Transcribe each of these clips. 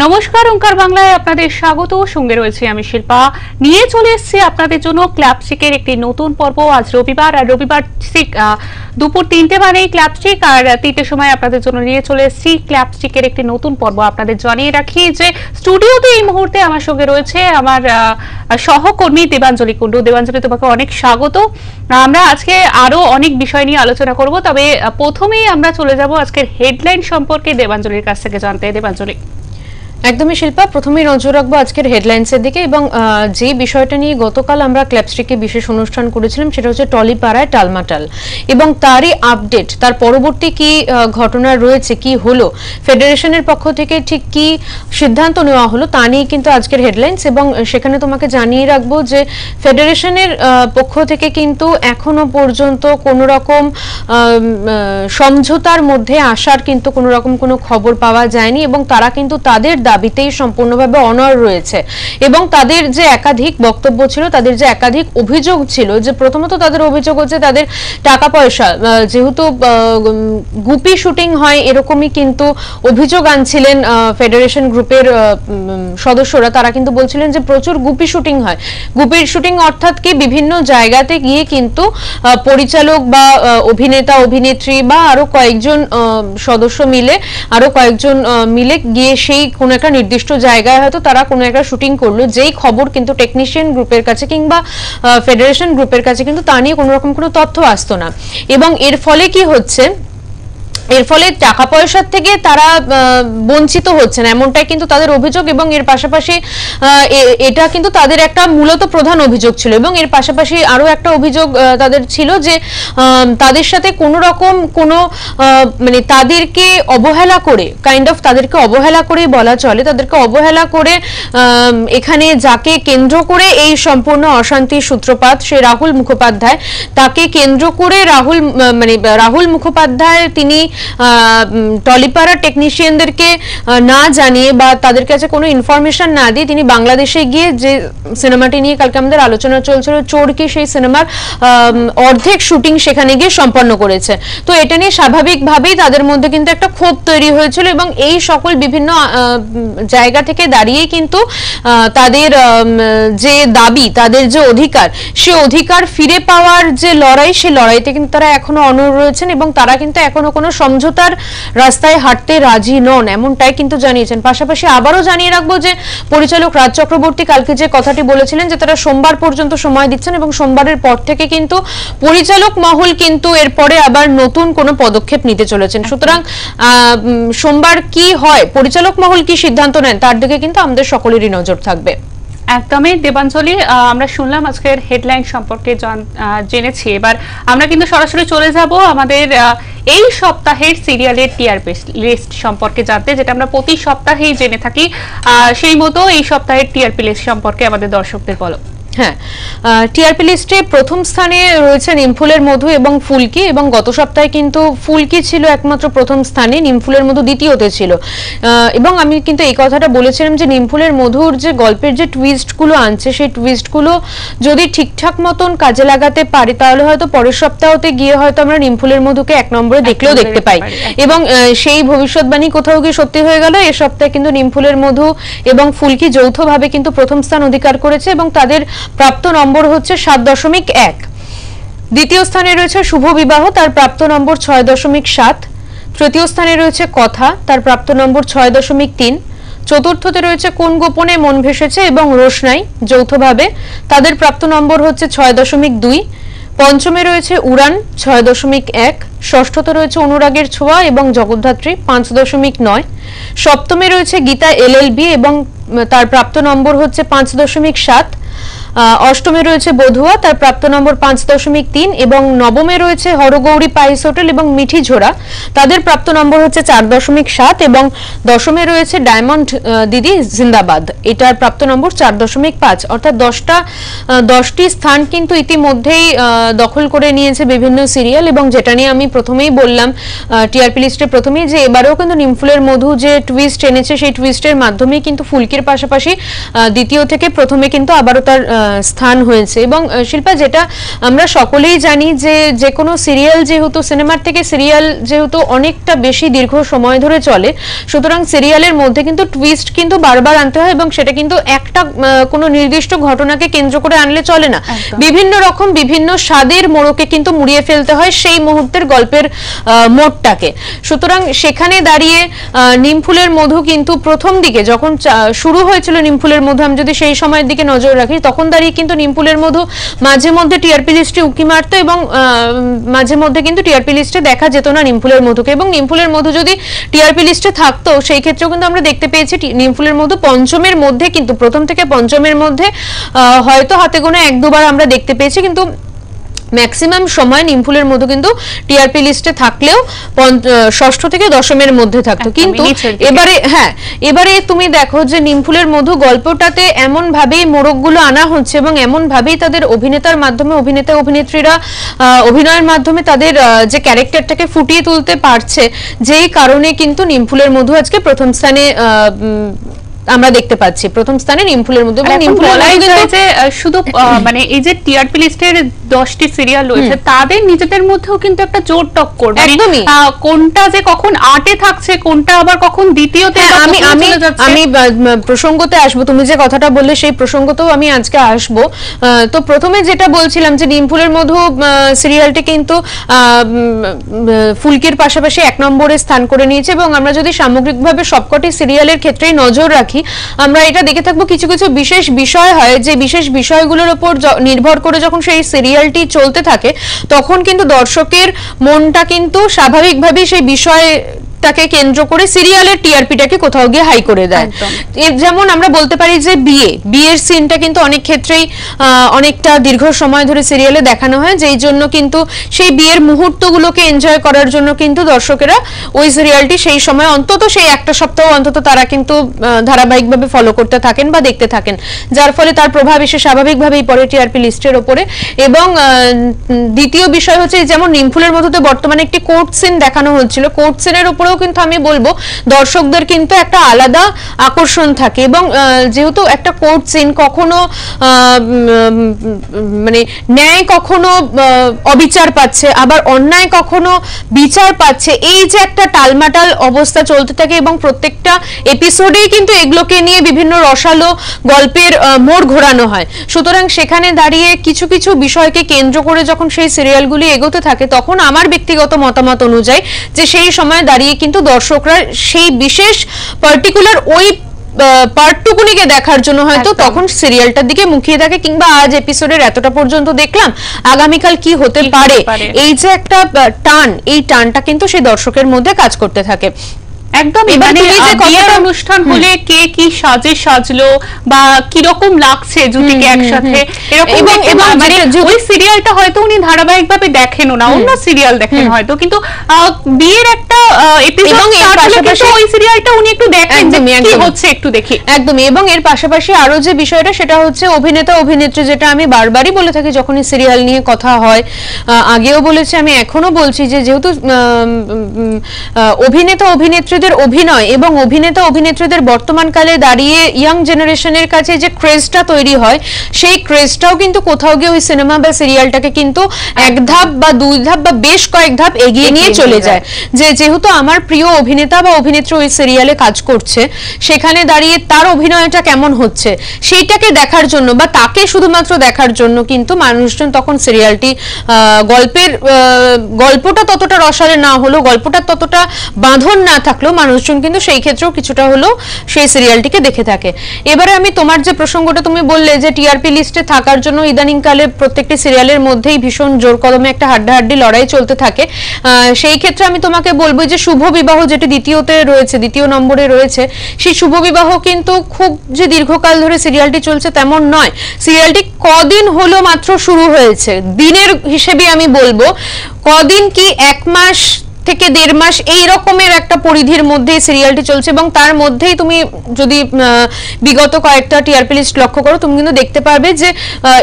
নমস্কার, ওঙ্কার বাংলায় আপনাদের স্বাগত। সঙ্গে রয়েছে আমি শিল্পা। নিয়ে চলে এসেছি আপনাদের জন্য ক্লাবস্টিকের একটি নতুন পর্ব। আজ রবিবার, আর রবিবার দুপুর 3টে মানেই ক্লাবস্টিক, আর 3টের সময় আপনাদের জন্য নিয়ে চলে এসেছি ক্লাবস্টিকের একটি নতুন পর্ব। আপনাদের জানিয়ে রাখি যে স্টুডিওতে এই মুহূর্তে আমার সঙ্গে রয়েছে আমার সহকর্মী দেবাঞ্জলি কুণ্ডু। দেবাঞ্জলি, তোমাকে অনেক স্বাগত। আমরা আজকে আরো অনেক বিষয় নিয়ে আলোচনা করব, তবে প্রথমেই আমরা চলে যাব আজকের হেডলাইন সম্পর্কে দেবাঞ্জলির কাছ থেকে জানতে। দেবাঞ্জলি। একদমই শিল্পা, প্রথমেই নজর রাখবো আজকের হেডলাইন্সের দিকে, এবং যে বিষয়টা নিয়ে গতকাল আমরা ক্লাবস্টিকে বিশেষ অনুষ্ঠান করেছিলাম সেটা হচ্ছে টলিপাড়ায় টালমাটাল, এবং তারই আপডেট, তার পরবর্তী কি ঘটনা রয়েছে, কি হলো, ফেডারেশনের পক্ষ থেকে ঠিক কি সিদ্ধান্ত নেওয়া হলো তা নিয়ে কিন্তু আজকের হেডলাইন্স। এবং সেখানে তোমাকে জানিয়ে রাখবো যে ফেডারেশনের পক্ষ থেকে কিন্তু এখনো পর্যন্ত কোনো রকম সমঝোতার মধ্যে আসার কিন্তু কোনো রকম কোনো খবর পাওয়া যায়নি, এবং তারা কিন্তু তাদের দাবিতেই সম্পূর্ণভাবে অনড় রয়েছে। এবং তাদের যে একাধিক বক্তব্য ছিল, তাদের যে একাধিক অভিযোগ ছিল, যে প্রথমত তাদের অভিযোগ হচ্ছে তাদের টাকা পয়সা, যেহেতু গুপি শুটিং হয় এরকমই কিন্তু অভিযোগ আনছিলেন ফেডারেশন গ্রুপের সদস্যরা। তারা কিন্তু বলছিলেন যে প্রচুর গুপি শুটিং হয়। গুপির শুটিং অর্থাৎ কি, বিভিন্ন জায়গাতে গিয়ে কিন্তু পরিচালক বা অভিনেতা অভিনেত্রী বা আরো কয়েকজন সদস্য মিলে, আরো কয়েকজন মিলে গিয়ে সেই কোনো একটা নির্দিষ্ট জায়গায় হয়তো তারা কোনো একটা শুটিং করলো, যেই খবর কিন্তু টেকনিশিয়ান গ্রুপের কাছে কিংবা ফেডারেশন গ্রুপের কাছে কিন্তু তা নিয়ে কোনো রকম কোনো তথ্য আসতো না। এবং এর ফলে কি হচ্ছে, এর ফলে টাকা পয়সার থেকে তারা বঞ্চিত হচ্ছেন, এমনটাই কিন্তু তাদের অভিযোগ। এবং এর পাশাপাশি এটা কিন্তু তাদের একটা মূলত প্রধান অভিযোগ ছিল। এবং এর পাশাপাশি আরো একটা অভিযোগ তাদের ছিল যে তাদের সাথে কোনো রকম কোনো মানে তাদেরকে অবহেলা করে, কাইন্ড অফ তাদেরকে অবহেলা করেই বলা চলে, তাদেরকে অবহেলা করে এখানে যাকে কেন্দ্র করে এই সম্পূর্ণ অশান্তির সূত্রপাত, সে রাহুল মুখোপাধ্যায়, তাকে কেন্দ্র করে রাহুল মুখোপাধ্যায় তিনি টলিপাড়া টেকনিশিয়ানদেরকে না জানিয়ে বা তাদের কাছে কোনো ইনফরমেশন না দিয়ে তিনি বাংলাদেশে গিয়ে, যে সিনেমাটি নিয়ে কালকে আমাদের আলোচনা চলছিল চোরকি, সেই সিনেমার অর্ধেক শুটিং সেখানে গিয়ে সম্পন্ন করেছে। তো এটা নিয়ে স্বাভাবিকভাবেই তাদের মধ্যে কিন্তু একটা ক্ষোভ তৈরি হয়েছিল, এবং এই সকল বিভিন্ন জায়গা থেকে দাঁড়িয়ে কিন্তু তাদের যে দাবি, তাদের যে অধিকার, সে অধিকার ফিরে পাওয়ার যে লড়াই, সে লড়াইতে কিন্তু তারা এখনো অনড় রয়েছেন, এবং তারা কিন্তু এখনো কোনো সমঝোতার রাস্তায় হাঁটতে রাজি নন, এমনটাই কিন্তু জানিয়েছেন। পাশাপাশি আবারও জানিয়ে রাখবো যে পরিচালক রাজ চক্রবর্তী কালকে যে কথাটি বলেছিলেন যে তারা সোমবার পর্যন্ত সময় দিচ্ছেন, এবং সোমবারের পর থেকে কিন্তু পরিচালক মহল কিন্তু এরপরে আবার নতুন কোনো পদক্ষেপ নিতে চলেছেন। সুতরাং সোমবার কি হয়, পরিচালক মহল কি সিদ্ধান্ত নেন, তার দিকে কিন্তু আমাদের সকলেরই নজর থাকবে। একদমই দেবাঞ্জলি, আমরা শুনলাম আজকের হেডলাইন সম্পর্কে জেনেছি। এবার আমরা কিন্তু সরাসরি চলে যাব আমাদের এই সপ্তাহের সিরিয়ালের টিআরপি লিস্ট সম্পর্কে জানতে, যেটা আমরা প্রতি সপ্তাহেই জেনে থাকি। সেই মতো এই সপ্তাহের টিআরপি লিস্ট সম্পর্কে আমাদের দর্শকদের বলো। হ্যাঁ, টিআরপি লিস্টে প্রথম স্থানে রয়েছে নিমফুলের মধু এবং ফুলকি, এবং গত সপ্তাহে কিন্তু ফুলকি ছিল একমাত্র প্রথম স্থানে, নিমফুলের মধু দ্বিতীয়তে ছিল। এবং আমি কিন্তু এই কথাটা বলেছিলাম যে নিমফুলের মধুর যে গল্পের যে টুইস্টগুলো আনছে, সেই টুইস্টগুলো যদি ঠিকঠাক মতন কাজে লাগাতে পারি, তাহলে হয়তো পরের সপ্তাহতে গিয়ে হয়তো আমরা নিমফুলের মধুকে 1 নম্বরে দেখলেও দেখতে পাই। এবং সেই ভবিষ্যৎবাণী কোথাও গিয়ে সত্যি হয়ে গেল। এ সপ্তাহে কিন্তু নিমফুলের মধু এবং ফুলকি যৌথভাবে কিন্তু প্রথম স্থান অধিকার করেছে, এবং তাদের প্রাপ্ত নম্বর হচ্ছে 7.1। দ্বিতীয় স্থানে রয়েছে শুভ বিবাহ, তার প্রাপ্ত নম্বর 6.7। তৃতীয় স্থানে রয়েছে কথা, তার প্রাপ্ত নম্বর 6.3। চতুর্থতে রয়েছে কোন গোপনে মন ভেসেছে এবং রোশনাই, যৌথভাবে তাদের প্রাপ্ত নম্বর হচ্ছে 6.2। পঞ্চমে রয়েছে উড়ান, 6.1। ষষ্ঠতে রয়েছে অনুরাগের ছোঁয়া এবং জগদ্ধাত্রী, 5.9। সপ্তমে রয়েছে গীতা এলএলবি, এবং তার প্রাপ্ত নম্বর হচ্ছে 5.7। অষ্টমে রয়েছে বধুয়া, তার প্রাপ্ত নম্বর 5.3, এবং নবমে রয়েছে হরগৌরী পাইস হোটেল এবং মিঠি ঝোড়া, তাদের প্রাপ্ত নম্বর হচ্ছে 4.7, এবং দশমে রয়েছে ডায়মন্ড দিদি জিন্দাবাদ, এটার প্রাপ্ত নম্বর 4.5। অর্থাৎ 10টি স্থান কিন্তু ইতিমধ্যেই দখল করে নিয়েছে বিভিন্ন সিরিয়াল। এবং যেটা নিয়ে আমি প্রথমেই বললাম টিআরপি লিস্টে প্রথমেই, যে এবারেও কিন্তু নিমফুলের মধু যে টুইস্ট এনেছে, সেই টুইস্টের মাধ্যমেই কিন্তু ফুলকির পাশাপাশি দ্বিতীয় থেকে প্রথমে কিন্তু আবারও তার স্থান হয়েছে। এবং শিল্পা, যেটা আমরা সকলেই জানি যে কোনো সিরিয়াল যেহেতু সিনেমার থেকে সিরিয়াল যেহেতু অনেকটা বেশি দীর্ঘ সময় ধরে চলে, সুতরাং সিরিয়ালের মধ্যে কিন্তু টুইস্ট কিন্তু বারবার আনতে হয়, এবং সেটা কিন্তু একটা কোনো নির্দিষ্ট ঘটনাকে কেন্দ্র করে আনলে চলে না, বিভিন্ন রকম বিভিন্ন স্বাদের মোড়কে কিন্তু মুড়িয়ে ফেলতে হয় সেই মুহূর্তের গল্পের মোড়টাকে। সুতরাং সেখানে দাঁড়িয়ে নিমফুলের মধু কিন্তু প্রথম দিকে যখন শুরু হয়েছিল নিমফুলের মধু, আমি যদি সেই সময়ের দিকে নজর রাখি, তখন দাঁড়িয়ে কিন্তু নিমফুলের মধু মাঝে মধ্যে টিআরপি লিস্টে উঁকি মারতো, এবং মাঝে মধ্যে কিন্তু টিআরপি লিস্টে দেখা যেত না নিমফুলের মধুকে। এবং নিমফুলের মধু যদি টিআরপি লিস্টে থাকতো, সেই ক্ষেত্রেও কিন্তু আমরা দেখতে পেয়েছি নিমফুলের মধু পঞ্চমের মধ্যে, কিন্তু প্রথম থেকে পঞ্চমের মধ্যে হয়তো হাতে গোনা 1-2 বার আমরা দেখতে পেয়েছি, কিন্তু ম্যাক্সিমাম সময় নিমফুলের মধু কিন্তু টিআরপি লিস্টে থাকলেও ষষ্ঠ থেকে দশমের মধ্যে থাকতো। কিন্তু এবারে তুমি দেখো যে নিমফুলের মধু গল্পটাতে এমন ভাবেই মোড়কগুলো আনা হচ্ছে, এবং এমন ভাবেই তাদের অভিনেতার মাধ্যমে অভিনেতা অভিনেত্রীরা অভিনয়ের মাধ্যমে তাদের যে ক্যারেক্টারটাকে ফুটিয়ে তুলতে পারছে, যেই কারণে কিন্তু নিমফুলের মধু আজকে প্রথম স্থানে আমরা দেখতে পাচ্ছি, প্রথম স্থানে নিমফুলের মধু। শুধু মানে এই যে টিআরপি লিস্টের 10টি সিরিয়াল রয়েছে, তাদের নিজেদের মধ্যেও কিন্তু একটা জোর টক্কর, একদমই কোনটা যে কখন 8-এ থাকছে, কোনটা আবার কখন দ্বিতীয়তে। আমি প্রসঙ্গতে আসবো, তুমি যে কথাটা বললে সেই প্রসঙ্গতেও আমি আজকে আসবো। তো প্রথমে যেটা বলছিলাম যে নিমফুলের মধু সিরিয়ালটি কিন্তু ফুলকির পাশাপাশি 1 নম্বরে স্থান করে নিয়েছে, এবং আমরা যদি সামগ্রিকভাবে সবকটি সিরিয়ালের ক্ষেত্রেই নজর রাখি, আমরা এটা দেখে থাকবো কিছু কিছু বিশেষ বিষয় হয়, যে বিশেষ বিষয়গুলোর উপর নির্ভর করে যখন সেই সিরিয়ালটি চলতে থাকে, তখন কিন্তু দর্শকের মনটা কিন্তু স্বাভাবিকভাবেই সেই বিষয় তাকে কেন্দ্র করে সিরিয়ালের টিআরপিটাকে কোথাও গিয়ে হাই করে দেয়। যেমন আমরা বলতে পারি যে বিয়ের সিনটা কিন্তু অনেক ক্ষেত্রেই অনেকটা দীর্ঘ সময় ধরে সিরিয়ালে দেখানো হয়, যেই জন্য কিন্তু সেই বিয়ের মুহূর্তগুলোকে এনজয় করার জন্য কিন্তু দর্শকেরা ওই সিরিয়ালটি সেই সময় অন্তত সেই একটা সপ্তাহ অন্তত তারা কিন্তু ধারাবাহিকভাবে ফলো করতে থাকেন বা দেখতে থাকেন, যার ফলে তার প্রভাব এসে স্বাভাবিকভাবেই পড়ে টিআরপি লিস্টের ওপরে। এবং দ্বিতীয় বিষয় হচ্ছে, যেমন নিমফুলের মধ্যে বর্তমানে একটি কোর্ট সিন দেখানো হচ্ছিল, কোর্ট সিনের উপরে কিন্তু আমি বলবো দর্শকদের কিন্তু একটা আলাদা আকর্ষণ থাকে। এবং যেহেতু একটা কোর্ট সিন কখনো মানে ন্যায় কখনো অবিচার পাচ্ছে, আবার অন্যায় কখনো বিচার পাচ্ছে, এই যে একটা টালমাটাল অবস্থা চলতে থাকে, এবং প্রত্যেকটা এপিসোডেই কিন্তু এগুলোকে নিয়ে বিভিন্ন রসালো গল্পের মোড় ঘোরানো হয়। সুতরাং সেখানে দাঁড়িয়ে কিছু কিছু বিষয়কে কেন্দ্র করে যখন সেই সিরিয়ালগুলি এগোতে থাকে, তখন আমার ব্যক্তিগত মতামত অনুযায়ী যে সেই সময় দাঁড়িয়ে কিন্তু দর্শকরা সেই বিশেষ পার্টিকুলার ওই পার্টটুকুনিকে দেখার জন্য হয়তো তখন সিরিয়ালটার দিকে মুখিয়ে থাকে, কিংবা আজ এপিসোডের এতটা পর্যন্ত দেখলাম, আগামীকাল কি হতে পারে, এই যে একটা টান, এই টানটা কিন্তু সেই দর্শকের মধ্যে কাজ করতে থাকে। একদম। বিয়ের অনুষ্ঠান হলে কে কি সাজে সাজলো বা কিরকম লাগছে জুটিকে একসাথে, এরকম মানে ওই সিরিয়ালটা হয়তো উনি ধারাবাহিকভাবে দেখেনও না, অন্য সিরিয়াল দেখেন হয়তো, কিন্তু বিয়ের একটা এপিসোড ওই সিরিয়ালটা উনি একটু দেখেন যে কি হচ্ছে একটু দেখি। একদমই। এবং এর পাশাপাশি আরো যে বিষয়টা, সেটা হচ্ছে অভিনেতা অভিনেত্রী, যেটা আমি বারবারই বলে থাকি যখনই সিরিয়াল নিয়ে কথা হয়, আগেও বলেছি, আমি এখনো বলছি, যে যেহেতু অভিনেতা অভিনেত্রী অভিনয় এবং অভিনেতা অভিনেত্রীদের বর্তমানকালে দাঁড়িয়ে ইয়াং জেনারেশনের কাছে যে ক্রেজটা তৈরি হয়, সেই ক্রেজটাও কিন্তু কোথাও গিয়ে ওই সিনেমা বা সিরিয়ালটাকে কিন্তু 1 ধাপ বা 2 ধাপ বা বেশ কয়েক ধাপ এগিয়ে নিয়ে চলে যায়। যে যেহেতু আমার প্রিয় অভিনেতা বা অভিনেত্রী ওই সিরিয়ালে কাজ করছে, সেখানে দাঁড়িয়ে তার অভিনয়টা কেমন হচ্ছে সেইটাকে দেখার জন্য বা তাকে শুধুমাত্র দেখার জন্য কিন্তু মানুষজন তখন সিরিয়ালটি গল্পটা ততটা রসালো না হলো, গল্পটা ততটা বাঁধন না থাকলেও মানুষজন কিন্তু সেই ক্ষেত্রেও কিছুটা হলেও সেই সিরিয়ালটিকে দেখে থাকে। এবারে আমি তোমার যে প্রসঙ্গটা তুমি বললে যে টিআরপি লিস্টে থাকার জন্য ইদানিংকালে প্রত্যেকটি সিরিয়ালের মধ্যেই ভীষণ জোর কদমে একটা হাড্ডাহাড্ডি লড়াই চলতে থাকে, সেই ক্ষেত্রে আমি তোমাকে বলবো যে শুভ বিবাহ যেটি দ্বিতীয় নম্বরে রয়েছে, সেই শুভ বিবাহ কিন্তু খুব যে দীর্ঘকাল ধরে সিরিয়ালটি চলছে তেমন নয়। সিরিয়ালটি কদিন হলো মাত্র শুরু হয়েছে, দিনের হিসেবে আমি বলবো কদিন কি 1 মাস থেকে 1.5 মাস এই রকমের একটা পরিধির মধ্যে সিরিয়ালটি চলছে, এবং তার মধ্যেই তুমি যদি বিগত কয়েকটা টিআরপি লিস্ট লক্ষ্য করো তুমি কিন্তু দেখতে পারবে যে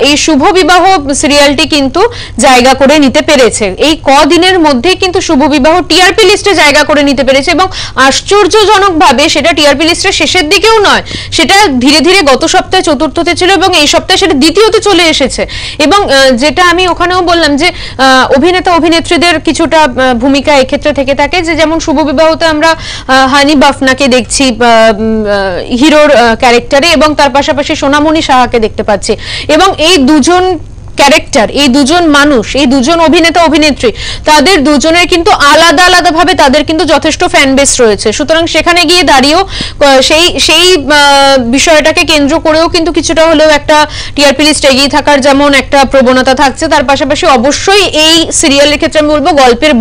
এই শুভ বিবাহ সিরিয়ালটি কিন্তু জায়গা করে নিতে পেরেছে। এই কদিনের মধ্যেই কিন্তু শুভ বিবাহ টিআরপি লিস্টে জায়গা করে নিতে পেরেছে, এবং আশ্চর্যজনকভাবে সেটা টিআরপি লিস্টের শেষের দিকেও নয়, সেটা ধীরে ধীরে গত সপ্তাহে চতুর্থতে ছিল এবং এই সপ্তাহে সেটা দ্বিতীয়তে চলে এসেছে। এবং যেটা আমি ওখানেও বললাম যে অভিনেতা অভিনেত্রীদের কিছুটা ভূমিকা ক্ষেত্রে থেকে থাকে, যে যেমন শুভ বিবাহতে আমরা হানি বাফনাকে দেখছি হিরোর ক্যারেক্টারে, এবং তার পাশাপাশি সোনামণি সাহাকে দেখতে পাচ্ছি, এবং এই দুজন ক্যারেক্টার, এই দুজন মানুষ, এই দুজন অভিনেতা অভিনেত্রী, তাদের দুজনের কিন্তু আলাদা আলাদা ভাবে তাদের কিন্তু যথেষ্ট ফ্যান বেস রয়েছে। সুতরাং সেখানে গিয়ে দাঁড়িয়েও সেই বিষয়টাকে কেন্দ্র করেও কিন্তু কিছুটা হলেও একটা টিআরপি লিস্ট এগিয়ে থাকার যেমন একটা প্রবণতা থাকছে, তার পাশাপাশি অবশ্যই এই সিরিয়ালের ক্ষেত্রে আমি বলবো গল্পের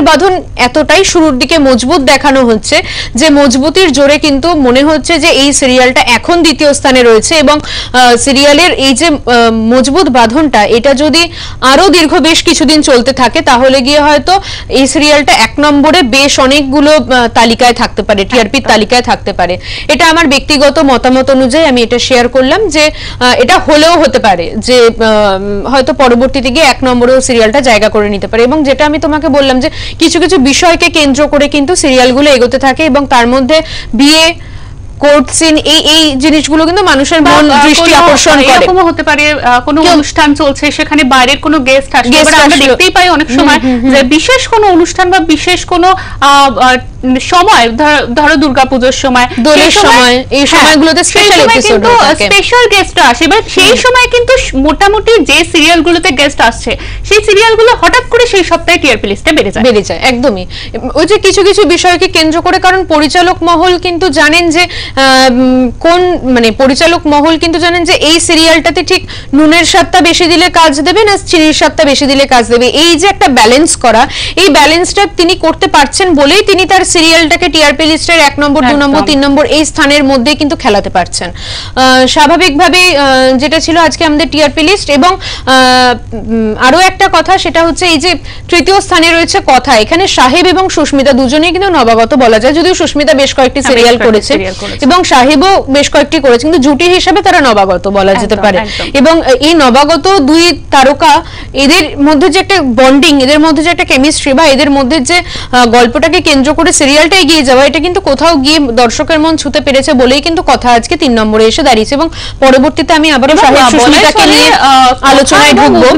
বাঁধন এতটাই শুরুর দিকে মজবুত দেখানো হচ্ছে যে মজবুতির জোরে কিন্তু মনে হচ্ছে যে এই সিরিয়ালটা এখন দ্বিতীয় স্থানে রয়েছে, এবং সিরিয়ালের এই যে মজবুত বাঁধনটা এটা যদি আরো দীর্ঘ বেশ কিছুদিন চলতে থাকে তাহলে গিয়ে হয়তো এই সিরিয়ালটা 1 নম্বরে বেশ অনেকগুলো তালিকায় থাকতে পারে, টিআরপির তালিকায় থাকতে পারে। এটা আমার ব্যক্তিগত মতামত অনুযায়ী আমি এটা শেয়ার করলাম যে এটা হলেও হতে পারে যে হয়তো পরবর্তীতে গিয়ে 1 নম্বরেও সিরিয়ালটা জায়গা করে নিতে পারে। এবং যেটা আমি তোমাকে বললাম যে কিছু কিছু বিষয়কে কেন্দ্র করে কিন্তু সিরিয়ালগুলো এগোতে থাকে, এবং তার মধ্যে বিয়ে, কোর্ট সিন, এই জিনিসগুলো কিন্তু মানুষের মন দৃষ্টি আকর্ষণ করে। এরকমও হতে পারে কোনো অনুষ্ঠান চলছে, সেখানে বাইরের কোনো গেস্ট আসে, আমরা দেখতেই পাই অনেক সময় যে বিশেষ কোনো অনুষ্ঠান বা বিশেষ কোনো সময়, ধরো দুর্গাপূজার সময়, দোলের সময়, এই সময়গুলোতে স্পেশাল গেস্ট আসে, এবার সেই সময় কিন্তু মোটামুটি যে সিরিয়ালগুলোতে গেস্ট আসছে সেই সিরিয়ালগুলো হঠাৎ করে সেই সপ্তাহে টিআরপি লিস্টে বেড়ে যায়। একদমই ওই যে কিছু কিছু বিষয়কে কেন্দ্র করে, কারণ পরিচালক মহল কিন্তু জানেন যে পরিচালক মহল কিন্তু জানেন যে এই সিরিয়ালটাতে ঠিক নুনের স্বাদটা বেশি দিলে কাজ দেবে না চিনির স্বাদটা বেশি দিলে কাজ দেবে, এই যে একটা ব্যালেন্স করা, এই ব্যালেন্সটা তিনি করতে পারছেন বলেই তিনি তার সিরিয়ালটাকে টিআরপি লিস্টের 1 নম্বর 2 নম্বর 3 নম্বর এই স্থানের মধ্যে কিন্তু খেলাতে পারছেন। স্বাভাবিকভাবেই যেটা ছিল আজকে আমাদের টিআরপি লিস্ট। এবং আরো একটা কথা, সেটা হচ্ছে এই যে তৃতীয় স্থানে রয়েছে কথা, এখানে সাহেব এবং সুস্মিতা দুজনেই কিন্তু নবাগত বলা যায়, যদিও সুস্মিতা বেশ কয়েকটি সিরিয়াল করেছে এবং সাহেবও বেশ কয়েকটি করেছে, কিন্তু জুটি হিসেবে তারা নবাগত বলা যেতে পারে। এবং এই নবাগত দুই তারকা, এদের মধ্যে যে একটা বন্ডিং, এদের মধ্যে যে একটা কেমিস্ট্রি বা এদের মধ্যে যে গল্পটাকে কেন্দ্র করে সিরিয়ালটা এগিয়ে যাওয়া, এটা কিন্তু কোথাও গিয়ে দর্শকের মন ছুঁতে পেরেছে বলেই কিন্তু কথা আজকে 3 নম্বরে এসে দাঁড়িয়েছে। এবং পরবর্তীতে আমি আবারও সাহেব সুস্মিতাকে নিয়ে আলোচনায় ঢুকবো,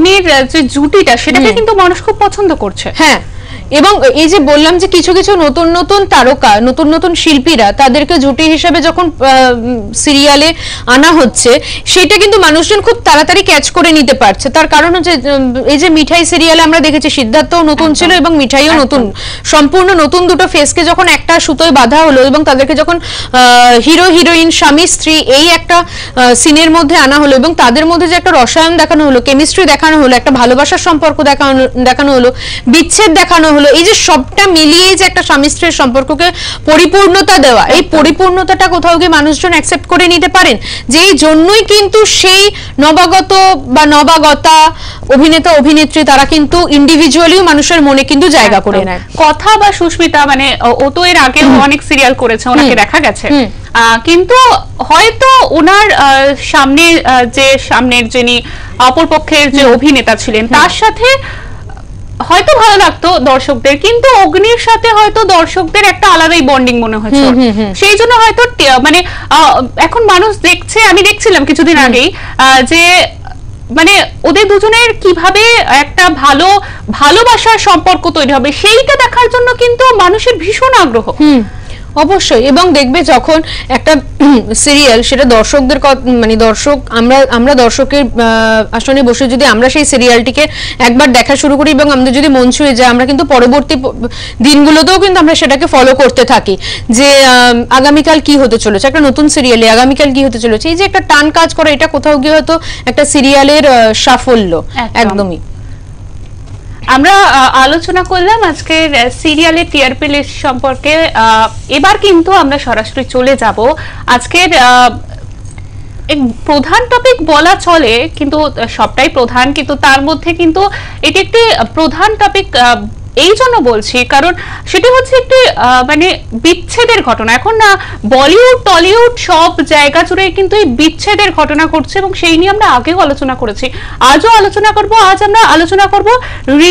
যে জুটিটা সেটাকে কিন্তু মানুষ খুব পছন্দ করছে। হ্যাঁ, এবং এই যে বললাম যে কিছু কিছু নতুন নতুন তারকা, নতুন নতুন শিল্পীরা, তাদেরকে জুটি হিসেবে যখন সিরিয়ালে আনা হচ্ছে সেটা কিন্তু মানুষজন খুব তাড়াতাড়ি ক্যাচ করে নিতে পারছে। তার কারণ হচ্ছে এই যে মিঠাই সিরিয়ালে আমরা দেখেছি সিদ্ধার্থও নতুন ছিল এবং মিঠাইও নতুন, সম্পূর্ণ নতুন দুটো ফেসকে যখন একটা সুতোয় বাঁধা হলো এবং তাদেরকে যখন হিরো হিরোইন স্বামী স্ত্রী এই একটা সিনের মধ্যে আনা হলো এবং তাদের মধ্যে যে একটা রসায়ন দেখানো হলো, কেমিস্ট্রি দেখানো হলো, একটা ভালোবাসার সম্পর্ক দেখানো হলো, বিচ্ছেদ দেখানো হলো, এই যে সবটা মিলিয়ে যে একটা স্বামী স্ত্রীর সম্পর্ককে পরিপূর্ণতা দেওয়া, এই পরিপূর্ণতাটা কোথাও গিয়ে মানুষজন অ্যাকসেপ্ট করে নিতে পারেন, যেই জন্যই কিন্তু সেই নবাগত বা নবাগতা অভিনেতা অভিনেত্রী তারা কিন্তু ইন্ডিভিজুয়ালিও মানুষের মনে কিন্তু জায়গা করে নেয়। কথা বা সুস্মিতা মানে ও তো এর আগেও অনেক সিরিয়াল করেছে, ওনাকে দেখা গেছে, কিন্তু হয়তো ওনার সামনের যিনি অপরপক্ষের যে অভিনেতা ছিলেন তার সাথে হয়তো ভালো লাগতো দর্শকদের, কিন্তু অগ্নির সাথে হয়তো দর্শকদের একটা আলাদাই বন্ডিং মনে হয়েছে, সেই জন্য হয়তো মানে এখন মানুষ দেখছে, আমি দেখছিলাম কিছুদিন আগেই যে মানে ওদের দুজনের কিভাবে একটা ভালোবাসার সম্পর্ক তৈরি হবে সেইটা দেখার জন্য কিন্তু মানুষের ভীষণ আগ্রহ। অবশ্যই। এবং দেখবে যখন একটা সিরিয়াল সেটা দর্শকদের মানে দর্শক আমরা দর্শকের আসনে বসে যদি আমরা সেই সিরিয়ালটিকে একবার দেখা শুরু করি এবং আমাদের যদি মন ছুঁয়ে যায়, আমরা কিন্তু পরবর্তী দিনগুলোতেও কিন্তু আমরা সেটাকে ফলো করতে থাকি যে আগামীকাল কি হতে চলেছে, একটা নতুন সিরিয়ালে আগামীকাল কি হতে চলেছে। এই যে একটা টান কাজ করে, এটা কোথাও গিয়ে হয়তো একটা সিরিয়ালের সাফল্য। একদমই। আমরা আলোচনা করলাম আজকের সিরিয়ালের টিআরপি লিস্ট সম্পর্কে। এবার কিন্তু আমরা সরাসরি চলে যাব আজকের প্রধান টপিক বলা চলে, কিন্তু সবটাই প্রধান, কিন্তু তার মধ্যে কিন্তু এটি একটি প্রধান টপিক এই জন্য বলছি কারণ সেটা হচ্ছে একটি মানে বিচ্ছেদের ঘটনা। এখন না বলিউড টলিউড সব জায়গা জুড়ে কিন্তু এই বিচ্ছেদের ঘটনা ঘটছে এবং সেই নিয়ে আমরা আগেও আলোচনা করেছি, আজও আলোচনা করব। আজ আমরা আলোচনা করব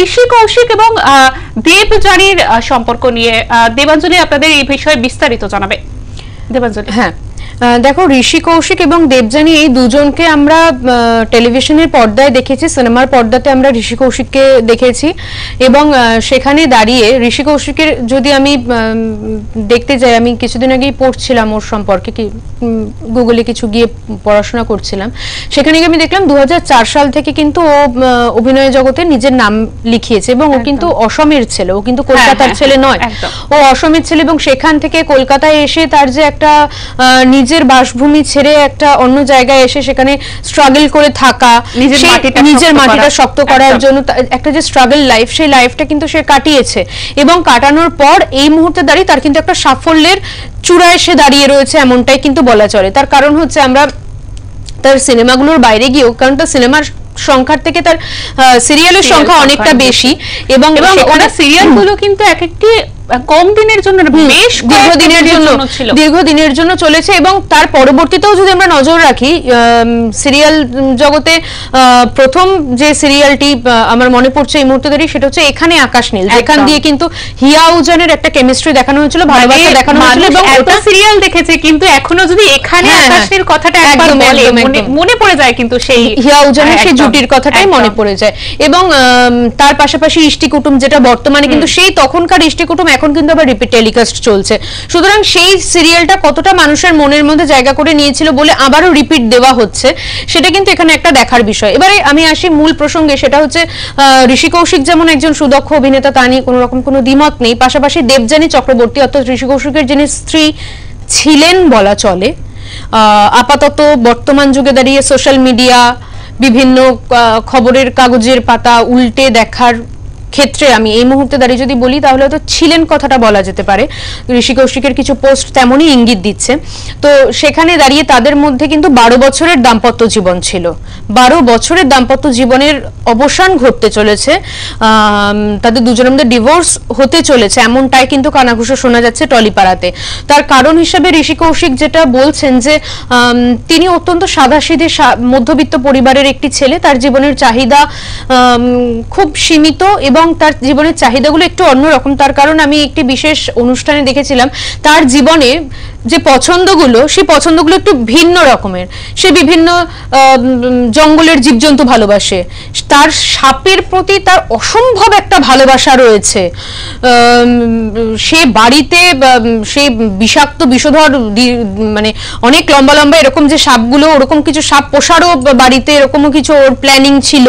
ঋষি কৌশিক এবং দেবযানীর সম্পর্ক নিয়ে। দেবাঞ্জলি আপনাদের এই বিষয়ে বিস্তারিত জানাবে। দেবাঞ্জলি। হ্যাঁ, দেখো, ঋষি কৌশিক এবং দেবযানী এই দুজনকে আমরা টেলিভিশনের পর্দায় দেখেছি, সিনেমার পর্দাতে আমরা ঋষি কৌশিককে দেখেছি এবং সেখানে দাঁড়িয়ে ঋষি কৌশিকের যদি আমি দেখতে যাই, আমি কিছুদিন আগেই পড়ছিলাম ওর সম্পর্কে, কি গুগলে কিছু গিয়ে পড়াশোনা করছিলাম, সেখানে গিয়ে আমি দেখলাম 2004 সাল থেকে কিন্তু ও অভিনয় জগতে নিজের নাম লিখিয়েছে এবং ও কিন্তু অসমের ছেলে, ও কিন্তু কলকাতার ছেলে নয়, ও অসমের ছেলে। এবং সেখান থেকে কলকাতায় এসে তার যে একটা নিজের বাসভূমি ছেড়ে একটা অন্য জায়গায় এসে সেখানে স্ট্রাগল করে থাকা, নিজের মাটিটা শক্ত করার জন্য একটা যে স্ট্রাগল লাইফ, সেই লাইফটা কিন্তু সে কাটিয়েছে এবং কাটানোর পর এই মুহূর্তে দাঁড়িয়ে তার কিন্তু একটা সাফল্যের চূড়ায় এসে দাঁড়িয়ে রয়েছে, এমনটাই কিন্তু বলা চলে। তার কারণ হচ্ছে আমরা তার সিনেমাগুলোর বাইরে গিয়েও, কারণ তার সিনেমার সংখ্যার থেকে তার সিরিয়ালের সংখ্যা অনেকটা বেশি এবং সিরিয়ালগুলো কিন্তু এক একটি কম দিনের জন্য, বেশ দীর্ঘদিনের জন্য চলেছে। এবং তার পরবর্তীতেও যদি আমরা নজর রাখি, সিরিয়াল জগতে প্রথম যে সিরিয়ালটি আমার মনে পড়ছে এই মুহূর্তে দাঁড়িয়ে, সেটা হচ্ছে এখানে আকাশ নীল, যেখান দিয়ে কিন্তু হিয়া উজানের একটা কেমিস্ট্রি দেখানো হয়েছিল, ভালোবাসা দেখানো হয়েছিল এবং ওটা সিরিয়াল দেখেছে, কিন্তু এখনো যদি এখানে আকাশ নীল কথাটা একবার বলে মনে পড়ে যায় কিন্তু সেই হিয়া উজানের সেই জুটির কথাটাই মনে পড়ে যায়। এবং তার পাশাপাশি ইষ্টি কুটুম, যেটা বর্তমানে কিন্তু সেই তখনকার ইষ্টি কুটুম এখন কিন্তু আবার রিপিট টেলিকাস্ট চলছে। সুতরাং সেই সিরিয়ালটা কতটা মানুষের মনের মধ্যে জায়গা করে নিয়েছিল বলে আবারও রিপিট দেওয়া হচ্ছে, সেটা কিন্তু এখানে একটা দেখার বিষয়। এবারে আমি আসি মূল প্রসঙ্গে, সেটা হচ্ছে ঋষি কৌশিক যেমন একজন সুদক্ষ অভিনেতা, তা নিয়ে কোনো রকম কোনো দ্বিমত নেই। পাশাপাশি দেবযানী চক্রবর্তী, অর্থাৎ ঋষি কৌশিকের যিনি স্ত্রী ছিলেন বলা চলে, আপাতত বর্তমান যুগে দাঁড়িয়ে সোশ্যাল মিডিয়া, বিভিন্ন খবরের কাগজের পাতা উল্টে দেখার ক্ষেত্রে আমি এই মুহূর্তে দাঁড়িয়ে যদি বলি, তাহলে হয়তো ছিলেন কথাটা বলা যেতে পারে। ঋষি কৌশিকের কিছু পোস্ট তেমনই ইঙ্গিত দিচ্ছে। তো সেখানে দাঁড়িয়ে তাদের মধ্যে কিন্তু 12 বছরের দাম্পত্য জীবন ছিল। 12 বছরের দাম্পত্য জীবনের অবসান ঘটতে চলেছে, তাদের দুজনের মধ্যে ডিভোর্স হতে চলেছে, এমনটাই কিন্তু কানাঘুষো শোনা যাচ্ছে টলিপাড়াতে। তার কারণ হিসেবে ঋষি কৌশিক যেটা বলছেন যে তিনি অত্যন্ত সাদাসিধে মধ্যবিত্ত পরিবারের একটি ছেলে, তার জীবনের চাহিদা খুব সীমিত এবং তার জীবনের চাহিদাগুলো একটু অন্যরকম। তার কারণ আমি একটি বিশেষ অনুষ্ঠানে দেখেছিলাম তার জীবনে যে পছন্দগুলো, সেই পছন্দগুলো একটু ভিন্ন রকমের। সে বিভিন্ন জঙ্গলের জীবজন্তু ভালোবাসে, তার সাপের প্রতি তার অসম্ভব একটা ভালোবাসা রয়েছে। সে বাড়িতে সে বিষাক্ত বিষধর মানে অনেক লম্বা লম্বা এরকম যে সাপগুলো, ওরকম কিছু সাপ পোষারও বাড়িতে এরকমও কিছু ওর প্ল্যানিং ছিল।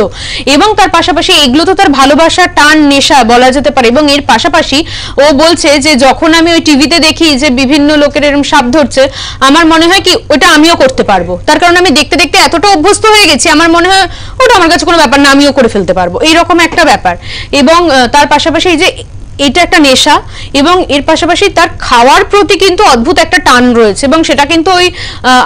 এবং তার পাশাপাশি এগুলো তো তার ভালোবাসা, টান, নেশা বলা যেতে পারে। এবং এর পাশাপাশি ও বলছে যে যখন আমি ওই টিভিতে দেখি যে বিভিন্ন লোকের এরকম সাপ ধরছে, আমার মনে হয় কি ওটা আমিও করতে পারবো, তার কারণ আমি দেখতে দেখতে এতটা অভ্যস্ত হয়ে গেছি, আমার মনে হয় ওটা আমার কাছে কোনো ব্যাপার না, আমিও করে ফেলতে পারবো, এইরকম একটা ব্যাপার। এবং তার পাশাপাশি এই যে এটা একটা নেশা, এবং এর পাশাপাশি তার খাওয়ার প্রতি কিন্তু অদ্ভুত একটা টান রয়েছে। এবং সেটা কিন্তু ওই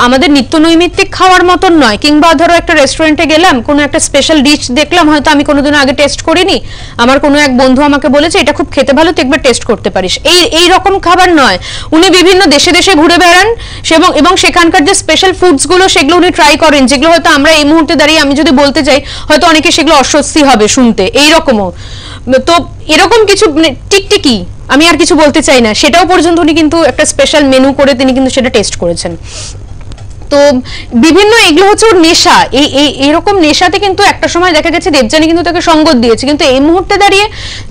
আমাদের নিত্য নৈমিত্তিক খাওয়ার মতন নয়, কিংবা ধরো একটা রেস্টুরেন্টে গেলাম, কোনো একটা স্পেশাল ডিশ দেখলাম, হয়তো আমি কোনোদিন আগে টেস্ট করিনি, আমার কোনো এক বন্ধু আমাকে বলেছে এটা খুব খেতে ভালো, তুই একবার টেস্ট করতে পারিস, এই রকম খাবার নয়। উনি বিভিন্ন দেশে দেশে ঘুরে বেড়ান এবং সেখানকার যে স্পেশাল ফুডস গুলো সেগুলো উনি ট্রাই করেন, যেগুলো হয়তো আমরা এই মুহূর্তে দাঁড়িয়ে আমি যদি বলতে যাই হয়তো অনেকে সেগুলো অস্বস্তি হবে শুনতে, এইরকমও। তো এরকম কিছু টিকটিকি, আমি আর কিছু বলতে চাই না, সেটাও পর্যন্ত উনি কিন্তু একটা স্পেশাল মেনু করে তিনি কিন্তু সেটা টেস্ট করেছেন। তো বিভিন্ন এগুলো হচ্ছে ওর নেশা, এরকম নেশাতে কিন্তু একটা সময় দেখা গেছে দেবযানী কিন্তু তাকে সঙ্গত দিয়েছে, কিন্তু এই মুহূর্তে দাঁড়িয়ে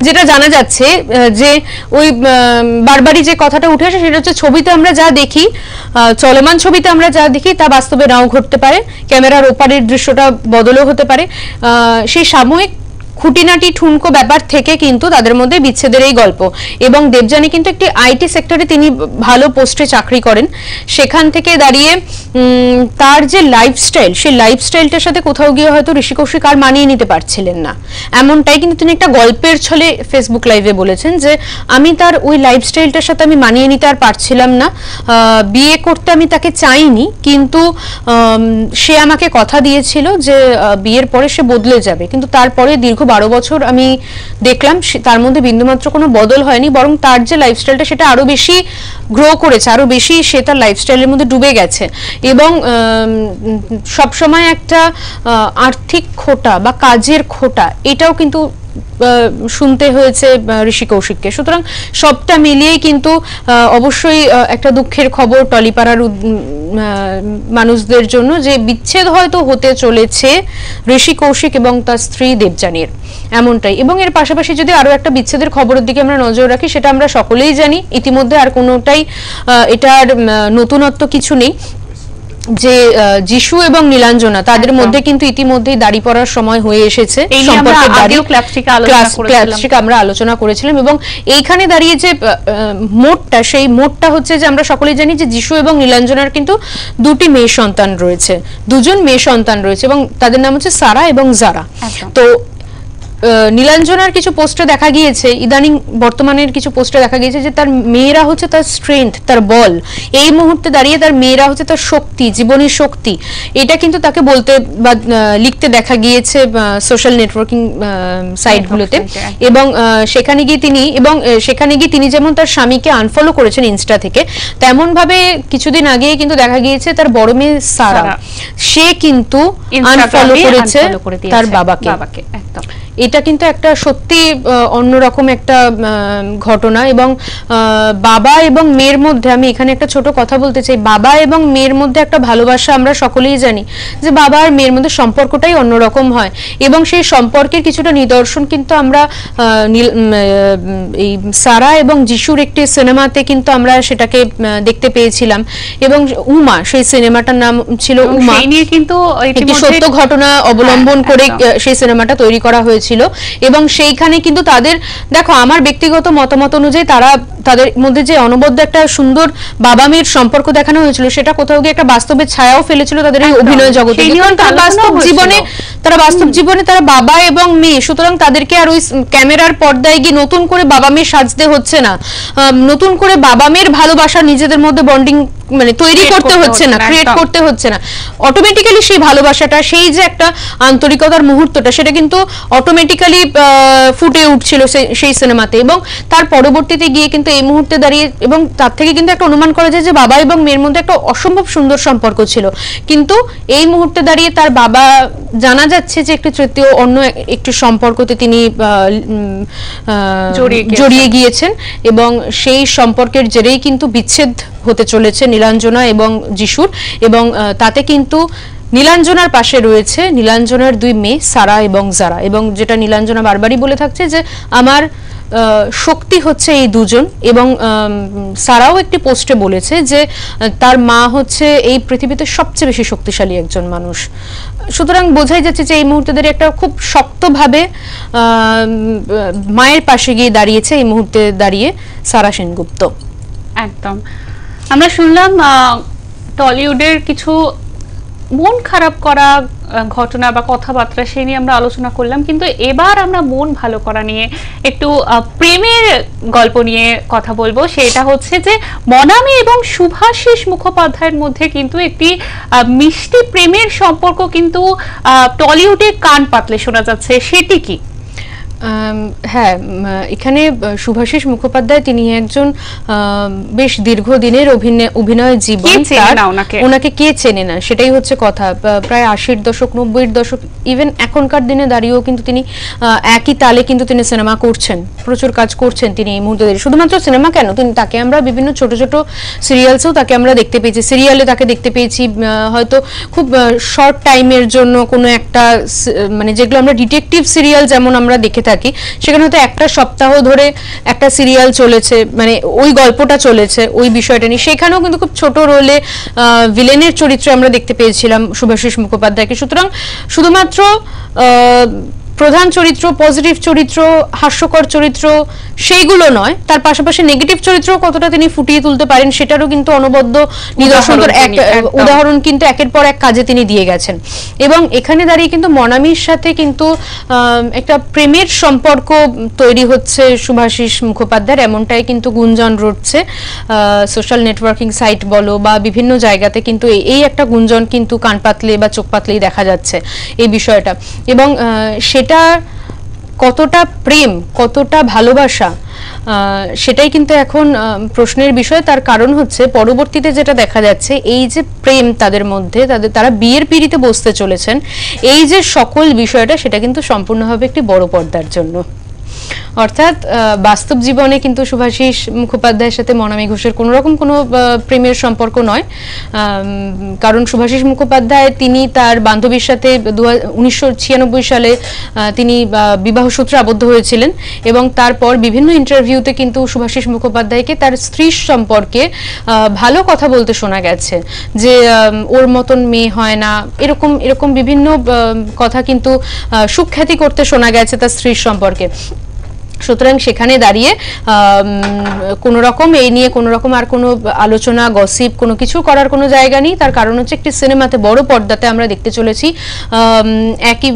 যেটা জানা যাচ্ছে যে ওই বারবারই যে কথাটা উঠে আসে সেটা হচ্ছে ছবিতে আমরা যা দেখি, চলমান ছবিতে আমরা যা দেখি তা বাস্তবে নাও ঘটতে পারে, ক্যামেরার ওপারের দৃশ্যটা বদলও হতে পারে। সেই সাময়িক খুঁটিনাটি ঠুনকো ব্যাপার থেকে কিন্তু তাদের মধ্যে বিচ্ছেদের এই গল্প। এবং দেবযানী কিন্তু একটি আইটি সেক্টরে তিনি ভালো পোস্টে চাকরি করেন, সেখান থেকে দাঁড়িয়ে তার যে লাইফস্টাইল, সেই লাইফস্টাইলটার সাথে কোথাও গিয়ে হয়তো ঋষি কৌশিক আর মানিয়ে নিতে পারছিলেন না, এমনটাই কিন্তু তিনি একটা গল্পের ছলে ফেসবুক লাইভে বলেছেন যে আমি তার ওই লাইফস্টাইলটার সাথে আমি মানিয়ে নিতে আর পারছিলাম না, বিয়ে করতে আমি তাকে চাইনি, কিন্তু সে আমাকে কথা দিয়েছিল যে বিয়ের পরে সে বদলে যাবে, কিন্তু তারপরে দীর্ঘ 12 বছর আমি দেখলাম তার মধ্যে বিন্দুমাত্র কোনো বদল হয়নি, বরং তার যে লাইফস্টাইলটা সেটা আরো বেশি গ্রো করেছে, আরো বেশি সে তার লাইফস্টাইলের মধ্যে ডুবে গেছে। এবং সবসময় একটা আর্থিক খোটা বা কাজের খোটা এটাও কিন্তু শুনতে হয়েছে ঋষি কৌশিককে। সুতরাং সবটা মিলিয়েই কিন্তু অবশ্যই একটা দুঃখের খবর টলিপাড়ার মানুষদের জন্য, যে বিচ্ছেদ হয়তো হতে চলেছে ঋষি কৌশিক এবং তার স্ত্রী দেবযানীর, এমনটাই। এবং এর পাশাপাশি যদি আরো একটা বিচ্ছেদের খবরের দিকে আমরা নজর রাখি, সেটা আমরা সকলেই জানি ইতিমধ্যে, আর কোনোটাই এটার নতুনত্ব কিছু নেই, যে যিশু এবং নীলাঞ্জনা তাদের মধ্যে কিন্তু ইতিমধ্যেই দাড়ি পড়ার সময় হয়ে এসেছে, আমরা আলোচনা করেছিলাম। এবং এইখানে দাঁড়িয়ে যে মোটটা, সেই মোটটা হচ্ছে যে আমরা সকলেই জানি যে যিশু এবং নীলাঞ্জনার কিন্তু দুটি মেয়ে সন্তান রয়েছে, দুজন মেয়ে সন্তান রয়েছে, এবং তাদের নাম হচ্ছে সারা এবং জারা। তো নীলাঞ্জনার কিছু পোস্টে দেখা গিয়েছে, ইদানিং বর্তমানের কিছু পোস্টে দেখা গিয়েছে যে তার মেয়েরা হচ্ছে তার স্ট্রেংথ, তার বল, এই মুহূর্তে দাঁড়িয়ে তার মেয়েরা হচ্ছে তার শক্তি, জীবনের শক্তি। এটা কিন্তু তাকে বলতে বা লিখতে দেখা গিয়েছে সোশ্যাল নেটওয়ার্কিং সাইটগুলোতে। এবং সেখানে গিয়ে তিনি যেমন তার স্বামীকে আনফলো করেছেন ইনস্টা থেকে, তেমন ভাবে কিছুদিন আগে কিন্তু দেখা গিয়েছে তার বড় মেয়ে সারা, সে কিন্তু আনফলো করেছে তার বাবাকে। এটা কিন্তু একটা সত্যি অন্যরকম একটা ঘটনা। এবং বাবা এবং মেয়ের মধ্যে আমি এখানে একটা ছোট কথা বলতে চাই, বাবা এবং মেয়ের মধ্যে একটা ভালোবাসা আমরা সকলেই জানি যে বাবা আর মেয়ের মধ্যে সম্পর্কটাই অন্যরকম হয়, এবং সেই সম্পর্কের কিছুটা নিদর্শন কিন্তু আমরা এই সারা এবং যিশুর একটি সিনেমাতে কিন্তু আমরা সেটাকে দেখতে পেয়েছিলাম। এবং উমা, সেই সিনেমাটার নাম ছিল উমা, কিন্তু একটি সত্য ঘটনা অবলম্বন করে সেই সিনেমাটা তৈরি করা হয়েছে। এবং সেইখানে কিন্তু তাদের, দেখো আমার ব্যক্তিগত মতামত অনুযায়ী তাদের মধ্যে যে অনবদ্য একটা সুন্দর বাবা মেয়ের সম্পর্ক দেখানো হয়েছিল, সেটা কোথাও গিয়ে একটা বাস্তবের ছায়াও ফেলেছিল তাদের এই অভিনয় জগতে। তারা বাস্তব জীবনে তারা বাবা এবং মেয়ে, সুতরাং তাদেরকে আর ওই ক্যামেরার পর্দায় গিয়ে নতুন করে বাবা মেয়ে সাজতে হচ্ছে না, নতুন করে বাবা মেয়ের ভালোবাসা নিজেদের মধ্যে বন্ডিং মানে তৈরি করতে হচ্ছে না, ক্রিয়েট করতে হচ্ছে না। অটোমেটিক্যালি সেই ভালোবাসাটা, সেই যে একটা আন্তরিকতার মুহূর্তটা, সেটা কিন্তু অটোমেটিক্যালি ফুটে উঠছিল সেই সিনেমাতে। এবং তার পরবর্তীতে গিয়ে কিন্তু এই মুহূর্তে দাঁড়িয়ে, এবং তার থেকে কিন্তু একটা অনুমান করা যায় যে বাবা এবং মেয়ের মধ্যে একটা অসম্ভব সুন্দর সম্পর্ক ছিল, কিন্তু এই মুহূর্তে দাঁড়িয়ে তার বাবা জানা যাচ্ছে যে একটি তৃতীয় অন্য একটি সম্পর্কতে তিনি জড়িয়ে গিয়েছেন, এবং সেই সম্পর্কের জেরেই কিন্তু বিচ্ছেদ হতে চলেছে নীলাঞ্জনা এবং যিশুর। এবং তাতে কিন্তু নীলাঞ্জনার পাশে রয়েছে নীলাঞ্জনার দুই মেয়ে সারা এবং জারা। এবং যেটা নীলাঞ্জনা বারবারই বলে থাকছে যে আমার শক্তি হচ্ছে এই দুজন। এবং সারাও একটি পোস্টে বলেছে যে তার মা হচ্ছে এই পৃথিবীতে সবচেয়ে বেশি শক্তিশালী একজন মানুষ। সুতরাং বোঝাই যাচ্ছে যে এই মুহূর্তে দাঁড়িয়ে একটা খুব শক্তভাবে মায়ের পাশে গিয়ে দাঁড়িয়েছে এই মুহূর্তে দাঁড়িয়ে সারা সেনগুপ্ত। একদম আমরা শুনলাম টলিউডের কিছু মন খারাপ করা ঘটনা বা কথাবার্তা, সেই নিয়ে আমরা আলোচনা করলাম, কিন্তু এবার আমরা মন ভালো করা নিয়ে একটু প্রেমের গল্প নিয়ে কথা বলবো। সেটা হচ্ছে যে মনামি এবং শুভাশিস মুখোপাধ্যায়ের মধ্যে কিন্তু একটি মিষ্টি প্রেমের সম্পর্ক কিন্তু টলিউডে কান পাতলে শোনা যাচ্ছে, সেটি কি? হ্যাঁ, এখানে শুভাশিস মুখোপাধ্যায় তিনি একজন বেশ দীর্ঘদিনের অভিনয় জীবন, ওনাকে কে চেনে না, সেটাই হচ্ছে কথা। প্রায় 80-র দশক 90-র দশক ইভেন এখনকার দিনে দাঁড়িয়েও কিন্তু তিনি একই তালে কিন্তু তিনি সিনেমা করছেন, প্রচুর কাজ করছেন তিনি এই মুহূর্তে। শুধুমাত্র সিনেমা কেন, তাকে আমরা বিভিন্ন ছোট ছোট সিরিয়ালসেও তাকে আমরা দেখতে পেয়েছি, সিরিয়ালে তাকে দেখতে পেয়েছি, হয়তো খুব শর্ট টাইমের জন্য কোনো একটা মানে যেগুলো আমরা ডিটেকটিভ সিরিয়াল যেমন আমরা দেখে থাকি, সেখানে হয়তো একটা সপ্তাহ ধরে একটা সিরিয়াল চলেছে, মানে ওই গল্পটা চলেছে ওই বিষয়টা নিয়ে, সেখানেও কিন্তু খুব ছোট রোলে ভিলেনের চরিত্রে আমরা দেখতে পেয়েছিলাম শুভাশিস মুখোপাধ্যায়কে। সুতরাং শুধুমাত্র প্রধান চরিত্র, পজিটিভ চরিত্র, হাস্যকর চরিত্র সেইগুলো নয়, তার পাশাপাশি নেগেটিভ চরিত্র কতটা তিনি ফুটিয়ে তুলতে পারেন সেটারও কিন্তু অনবদ্য নিদর্শন, উদাহরণ কিন্তু একের পর এক কাজে তিনি দিয়ে গেছেন। এবং এখানে দাঁড়িয়ে কিন্তু মনামির সাথে কিন্তু একটা প্রেমের সম্পর্ক তৈরি হচ্ছে শুভাশিস মুখোপাধ্যায়ের, এমনটাই কিন্তু গুঞ্জন রটছে সোশ্যাল নেটওয়ার্কিং সাইট বলো বা বিভিন্ন জায়গাতে, কিন্তু এই একটা গুঞ্জন কিন্তু কান পাতলে বা চোখ পাতলেই দেখা যাচ্ছে এই বিষয়টা। এবং সেটা কতটা প্রেম, কতটা ভালোবাসা, সেটাই কিন্তু এখন প্রশ্নের বিষয়। তার কারণ হচ্ছে পরবর্তীতে যেটা দেখা যাচ্ছে, এই যে প্রেম তাদের মধ্যে, তারা বিয়ের পিঁড়িতে বসতে চলেছেন, এই যে সকল বিষয়টা, সেটা কিন্তু সম্পূর্ণভাবে একটি বড় পর্দার জন্য। অর্থাৎ বাস্তব জীবনে কিন্তু শুভাশিস মুখোপাধ্যায়ের সাথে মনামি ঘোষের কোনো রকম কোনো প্রেমের সম্পর্ক নয়, কারণ শুভাশিস মুখোপাধ্যায় তিনি তার বান্ধবীর সাথে 1996 সালে তিনি বিবাহ সূত্রে আবদ্ধ হয়েছিলেন, এবং তারপর বিভিন্ন ইন্টারভিউতে কিন্তু শুভাশিস মুখোপাধ্যায়কে তার স্ত্রীর সম্পর্কে ভালো কথা বলতে শোনা গেছে, যে ওর মতন মেয়ে হয় না, এরকম এরকম বিভিন্ন কথা কিন্তু সুখ্যাতি করতে শোনা গেছে তার স্ত্রীর সম্পর্কে। সুতরাং সেখানে দাঁড়িয়ে কোনো রকম এই নিয়ে কোনো রকম আর কোনো আলোচনা, গসিপ কোনো কিছু করার কোনো জায়গা নেই। তার কারণ হচ্ছে একটি সিনেমাতে, বড় পর্দাতে আমরা দেখতে চলেছি একই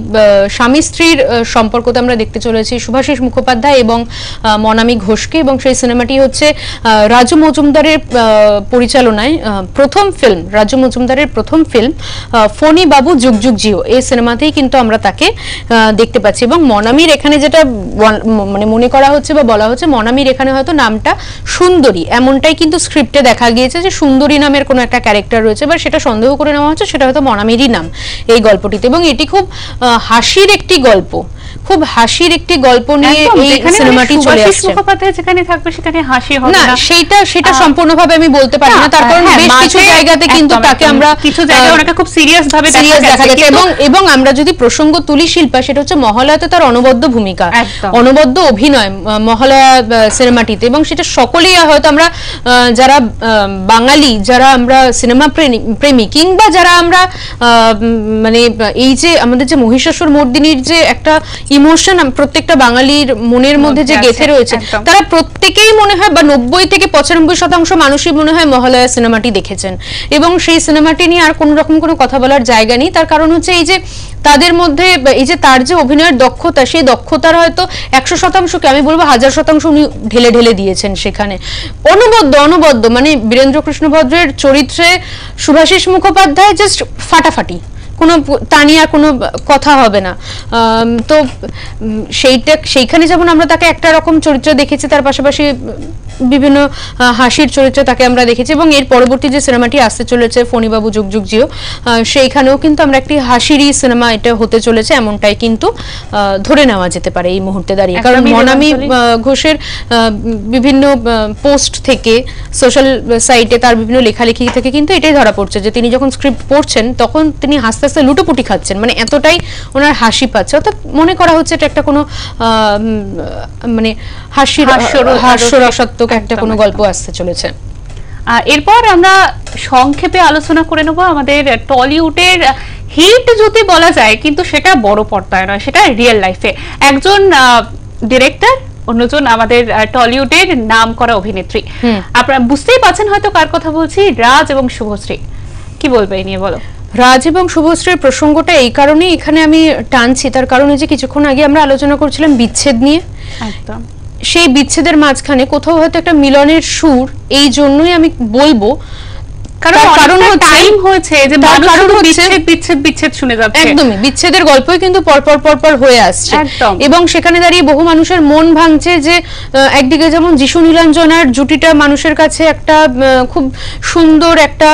স্বামী স্ত্রীর সম্পর্কতে আমরা দেখতে চলেছি শুভাশিস মুখোপাধ্যায় এবং মনামি ঘোষকে, এবং সেই সিনেমাটি হচ্ছে রাজু মজুমদারের পরিচালনায় প্রথম ফিল্ম, রাজু মজুমদারের প্রথম ফিল্ম ফণী বাবু যুগ যুগ জিও, এই সিনেমাতেই কিন্তু আমরা তাকে দেখতে পাচ্ছি। এবং মনামির এখানে যেটা মানে মনে করা হচ্ছে বা বলা হচ্ছে, মনামির এখানে হয়তো নামটা সুন্দরী, এমনটাই কিন্তু স্ক্রিপ্টে দেখা গিয়েছে যে সুন্দরী নামের কোনো একটা ক্যারেক্টার রয়েছে, বা সেটা সন্দেহ করে নেওয়া হচ্ছে সেটা হয়তো মনামিরই নাম এই গল্পটিতে। এবং এটি খুব হাসির একটি গল্প, খুব হাসির একটি গল্প নিয়ে এই সিনেমাটি চলে আসছে। মুখোপাধ্যায় যেখানে থাকবে সেখানে হাসি হবে না, সেটা সম্পূর্ণভাবে আমি বলতে পারি না, তার কারণ বেশ কিছু জায়গাতে কিন্তু তাকে আমরা কিছু জায়গায় ওনাকে খুব সিরিয়াস ভাবে দেখা যাচ্ছে। এবং আমরা যদি প্রসঙ্গ তুলি শিল্পা, সেটা হচ্ছে মহালয়াতে তার অনবদ্য ভূমিকা, অনবদ্য অভিনয় মহালয়া সিনেমাটিতে, এবং সেটা সকলেই হয়তো আমরা যারা বাঙালি, যারা আমরা সিনেমা প্রেমী, কিংবা যারা আমরা মানে এই যে আমাদের যে মহিষাসুর মর্দিনীর যে একটা ইমোশন প্রত্যেকটা বাঙালির মনের মধ্যে যে গেঁথে রয়েছে, তারা প্রত্যেকেই মনে হয় বা 90-95% মানুষই মনে হয় মহালয়া সিনেমাটি দেখেছেন, এবং সেই সিনেমাটি নিয়ে আর কোনো রকম কোনো কথা বলার জায়গা নেই। তার কারণ হচ্ছে এই যে তাদের মধ্যে এই যে তার যে অভিনয়ের দক্ষতা, সেই দক্ষতার হয়তো 100%কে আমি বলবো 1000% উনি ঢেলে ঢেলে দিয়েছেন সেখানে, অনবদ্য। মানে বীরেন্দ্র কৃষ্ণ ভদ্রের চরিত্রে শুভাশিস মুখোপাধ্যায় জাস্ট ফাটাফাটি, কোনো তা নিয়ে আর কোনো কথা হবে না। তো সেইখানে যেমন আমরা তাকে একটা রকম চরিত্র দেখেছি, তার পাশাপাশি বিভিন্ন হাসির চরিত্র তাকে আমরা দেখেছি, এবং এর পরবর্তী যে সিনেমাটি আসতে চলেছে ফণীবাবু যুগ যুগ জিও, সেইখানেও কিন্তু আমরা একটি হাসিরই সিনেমা এটা হতে চলেছে, এমনটাই কিন্তু ধরে নেওয়া যেতে পারে এই মুহূর্তে দাঁড়িয়ে। কারণ মনামি ঘোষের বিভিন্ন পোস্ট থেকে, সোশ্যাল সাইটে তার বিভিন্ন লেখালেখি থেকে কিন্তু এটাই ধরা পড়ছে যে তিনি যখন স্ক্রিপ্ট পড়ছেন তখন তিনি হাসতে হাসতে লুটোপুটি খাচ্ছেন, মানে এতটাই ওনার হাসি পাচ্ছে। অর্থাৎ মনে করা হচ্ছে এটা একটা কোনো মানে হাস্যরসাত্মক একটা কোনো গল্প আসতে চলেছে। এরপর আমরা সংক্ষেপে আলোচনা করে নেব আমাদের টলিউডের হিট যদি বলা যায়, কিন্তু সেটা বড় পর্দায় নয়, সেটা রিয়েল লাইফে। একজন ডিরেক্টর, অন্যজন আমাদের টলিউডের নাম করা অভিনেত্রী। আপনারা বুঝতেই পারছেন হয়তো কার কথা বলছি, রাজ এবং শুভশ্রী। কি বলবে এই নিয়ে, বলো। রাজ এবং শুভশ্রীর প্রসঙ্গটা এই কারণেই এখানে আমি টানছি, তার কারণ যে কিছুক্ষণ আগে আমরা আলোচনা করছিলাম বিচ্ছেদ নিয়ে, একদম সেই বিচ্ছেদের মাঝখানে কোথাও হয়তো একটা মিলনের সুর, এই জন্যই আমি বলবো কারণ টাইম হয়েছে যে মানুষ শুধু বিচ্ছেদ বিচ্ছেদ বিচ্ছেদ শুনে যাচ্ছে, একদমই বিচ্ছেদের গল্পই কিন্তু পরপর পরপর হয়ে আসছে এবং সেখানে দাঁড়িয়ে বহু মানুষের মন ভাঙছে যে একদিকে যেমন যিশু নীলাঞ্জনার জুটিটা মানুষের কাছে একটা খুব সুন্দর একটা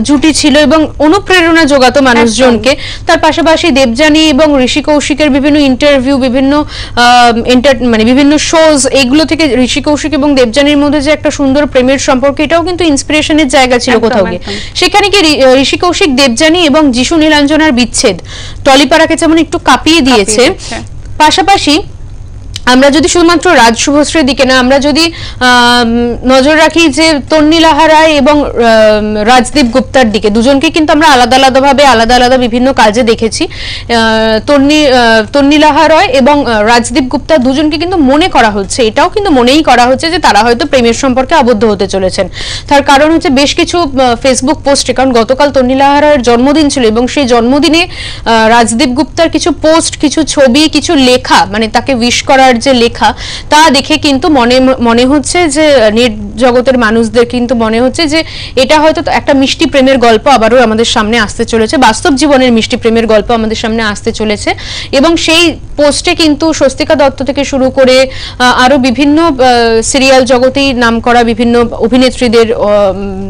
জুটি ছিল এবং অনুপ্রেরণা যোগাতো মানুষজনকে, তার পাশাপাশি দেবযানী এবং ঋষি কৌশিকের বিভিন্ন ইন্টারভিউ, বিভিন্ন মানে বিভিন্ন শোজ, এইগুলো থেকে ঋষি কৌশিক এবং দেবযানীর মধ্যে যে একটা সুন্দর প্রেমের সম্পর্ক, এটাও কিন্তু ইন্সপিরেশনের জায়গা ছিল কোথাও গিয়ে। সেখানে কি ঋষি কৌশিক, দেবযানী এবং যিশু নীলাঞ্জনার বিচ্ছেদ টলিপাড়াকে যেমন একটু কাঁপিয়ে দিয়েছে, পাশাপাশি আমরা যদি শুধুমাত্র রাজ শুভশ্রীর দিকে না, আমরা যদি নজর রাখি যে তন্নি লাহা রায় এবং রাজদীপ গুপ্তার দিকে, দুজনকে কিন্তু আমরা আলাদা আলাদাভাবে আলাদা আলাদা বিভিন্ন কাজে দেখেছি। তন্নি লাহা রায় এবং রাজদীপ গুপ্তা দুজনকে কিন্তু মনে করা হচ্ছে, এটাও কিন্তু মনেই করা হচ্ছে যে তারা হয়তো প্রেমের সম্পর্কে আবদ্ধ হতে চলেছেন। তার কারণ হচ্ছে বেশ কিছু ফেসবুক পোস্টে, কারণ গতকাল তন্নি লাহা রায়ের জন্মদিন ছিল এবং সেই জন্মদিনে রাজদীপ গুপ্তার কিছু পোস্ট, কিছু ছবি, কিছু লেখা, মানে তাকে উইশ করার যে লেখা, তা দেখে কিন্তু মনে হচ্ছে যে নেট জগতের মানুষদের কিন্তু মনে হচ্ছে যে এটা হয়তো একটা মিষ্টি প্রেমের গল্প আবারও আমাদের সামনে আসতে চলেছে, বাস্তব জীবনের মিষ্টি প্রেমের গল্প আমাদের সামনে আসতে চলেছে। এবং সেই পোস্টে কিন্তু স্বস্তিকা দত্ত থেকে শুরু করে আরো বিভিন্ন সিরিয়াল জগতেই নাম করা বিভিন্ন অভিনেত্রীদের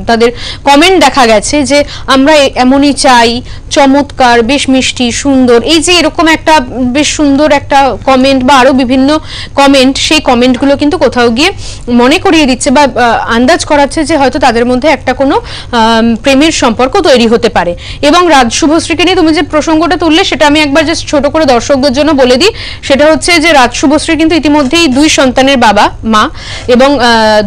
তাদের কমেন্ট দেখা গেছে যে আমরা এমনই চাই, চমৎকার, বেশ মিষ্টি, সুন্দর, এই যে এরকম একটা বেশ সুন্দর একটা কমেন্ট বা আরো বিভিন্ন কমেন্ট, সেই কমেন্টগুলো কিন্তু কোথাও গিয়ে মনে করিয়ে দিচ্ছে বা আন্দাজ করাচ্ছে যে হয়তো তাদের মধ্যে একটা কোনো প্রেমের সম্পর্ক তৈরি হতে পারে। এবং রাজ শুভশ্রীকে নিয়ে তুমি যে প্রসঙ্গটা তুললে, সেটা আমি একবার জাস্ট ছোট করে দর্শকদের জন্য বলে দিই। সেটা হচ্ছে যে রাজ শুভশ্রী কিন্তু ইতিমধ্যেই 2 সন্তানের বাবা মা, এবং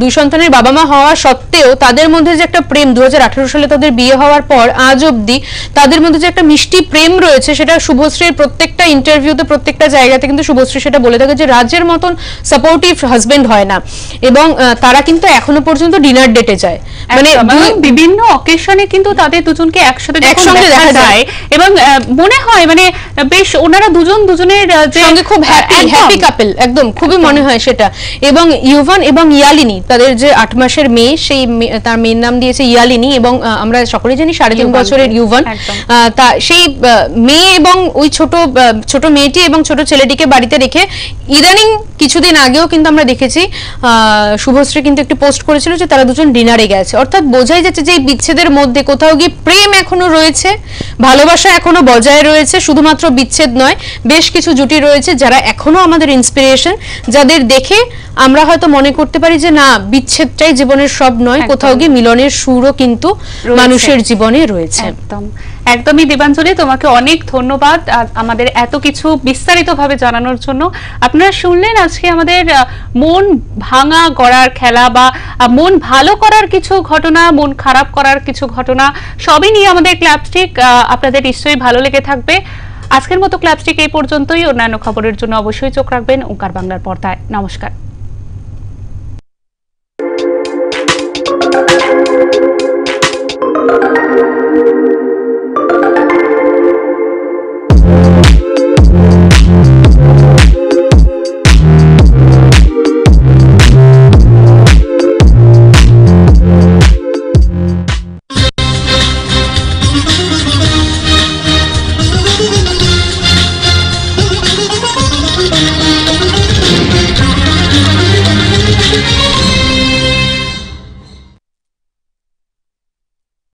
2 সন্তানের বাবা মা হওয়া সত্ত্বেও তাদের মধ্যে যে একটা প্রেম, 2018 সালে তাদের বিয়ে হওয়ার পর আজ অব্দি তাদের মধ্যে যে একটা মিষ্টি প্রেম রয়েছে, সেটা শুভশ্রীর প্রত্যেকটা ইন্টারভিউতে, প্রত্যেকটা জায়গাতে কিন্তু শুভশ্রী সেটা বলে থাকে যে রাজের মতন সাপোর্টিভ হাজবেন্ড হয় না। এবং তারা কিন্তু এখনো পর্যন্ত ডিনার ডেটে যায়, মানে বিভিন্ন অকেশনে কিন্তু তাদের দুজনকে একসাথে দেখা যায় এবং মনে হয় মানে বেশ ওনারা দুজন দুজনের সঙ্গে খুব হ্যাপি কাপল, একদম খুবই মনে হয় সেটা। এবং ইউভান এবং ইয়ালিনী, তাদের যে 8 মাসের মেয়ে, সেই তার মেয়ের নাম দিয়েছে ইয়ালিনী, এবং আমরা সকলেই জানি 3.5 বছরের ইউভান, তা সেই মেয়ে এবং ওই ছোট মেয়েটি এবং ছোট ছেলেটিকে বাড়িতে রেখে ইদানিং কিছুদিন আগেও কিন্তু আমরা দেখেছি শুভশ্রী কিন্তু একটি পোস্ট করেছিল যে তারা দুজন ডিনারে গেছে। অর্থাৎ বোঝাই যাচ্ছে যে এই বিচ্ছেদের মধ্যে কোথাও গিয়ে প্রেম এখনো রয়েছে, ভালোবাসা এখনো বজায় রয়েছে, শুধুমাত্র বিচ্ছেদ নয়, বেশ কিছু জুটি রয়েছে যারা এখনো আমাদের ইন্সপিরেশন, যাদের দেখে আমরা হয়তো মনে করতে পারি যে না, বিচ্ছেদটাই জীবনের সব নয়, কোথাও গিয়ে মিলনের সুরও কিন্তু মানুষের জীবনে রয়েছে। একদমই দেবাঞ্জলি, তোমাকে অনেক ধন্যবাদ আমাদের এত কিছু বিস্তারিতভাবে জানানোর জন্য। আপনারা শুনলেন আজকে আমাদের মন ভাঙা গড়ার খেলা বা মন ভালো করার কিছু ঘটনা, মন খারাপ করার কিছু ঘটনা, সবই নিয়ে আমাদের ক্লাবস্টিক। আপনাদের নিশ্চয়ই ভালো লেগে থাকবে। আজকের মতো ক্লাবস্টিক এই পর্যন্তই। অন্যান্য খবরের জন্য অবশ্যই চোখ রাখবেন ওঙ্কার বাংলার পর্দায়। নমস্কার।